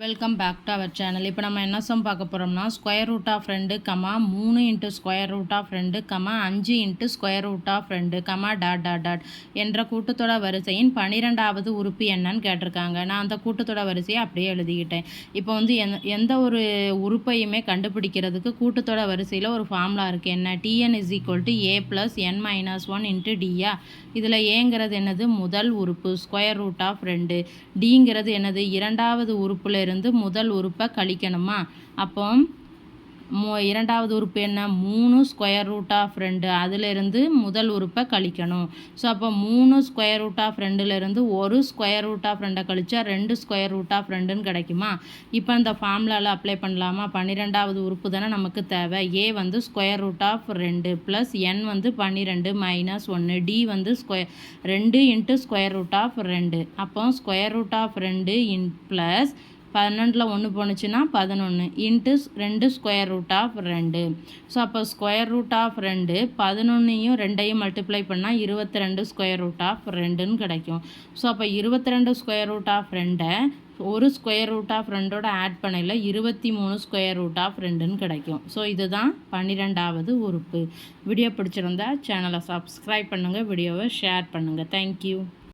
Welcome back to our channel. இப்போ நம்ம என்ன சம் பார்க்க போகிறோம்னா square root of 2 3 into square root of 2 5 into square root of 2 dot dot dot என்ற கூட்டுத்தொட வரிசையின் 12வது உறுப்பு என்னன்னு கேட்டிருக்காங்க. நான் அந்த கூட்டுத்தொட வரிசையை அப்படியே எழுதிக்கிட்டேன். இப்போ வந்து எந்த ஒரு உறுப்பையுமே கண்டுபிடிக்கிறதுக்கு கூட்டுத்தொட வரிசையில் ஒரு ஃபார்முலா இருக்குது. என்ன? Tn = a + n - 1 × dயா. இதில் ஏங்கிறது என்னது? முதல் உறுப்பு ஸ்கொயர் ரூட் ஆஃப் 2. டிங்கிறது என்னது? இரண்டாவது உறுப்புல இருந்து முதல் உறுப்பை கழிக்கணுமா. அப்போ இரண்டாவது உறுப்பு என்ன? 3 ஸ்கொயர் ரூட் ஆஃப் 2 அதிலிருந்து முதல் உறுப்பை கழிக்கணும். ஸோ அப்போ 3 ஸ்கொயர் ரூட் ஆஃப் 2லேருந்து ஒரு ஸ்கொயர் ரூட் ஆஃப் 2 கழிச்சா 2 ஸ்கொயர் ரூட் ஆஃப் 2ன்னு கிடைக்குமா. இப்போ இந்த ஃபார்முலாவில் அப்ளை பண்ணலாமா? 12வது உறுப்பு தானே நமக்கு தேவை. ஏ வந்து square root of 2 plus n வந்து 12 - 1 டி வந்து 2 இன்ட்டு ஸ்கொயர் ரூட் ஆஃப் 2. அப்போ ஸ்கொயர் ரூட் ஆஃப் 2 ப்ளஸ் 12ல் 1 போணுச்சுன்னா 11 into 2 square root of 2. So அப்போ ஸ்கொயர் ரூட் ஆஃப் 2 11ஐயும் 2ஐயும் மல்டிப்ளை பண்ணால் 22 ஸ்கொயர் ரூட் ஆஃப் 2ன்னு கிடைக்கும். ஸோ அப்போ 22 ஸ்கொயர் ரூட் ஆஃப் 2ஐ ஒரு ஸ்கொயர் ரூட் ஆஃப் 2ஓட ஆட் பண்ணையில் 23 ஸ்கொயர் ரூட் ஆஃப் 2ன்னு கிடைக்கும். ஸோ இதுதான் 12வது உறுப்பு. வீடியோ பிடிச்சிருந்தா சேனலை சப்ஸ்கிரைப் பண்ணுங்கள், வீடியோவை ஷேர் பண்ணுங்கள். தேங்க்யூ.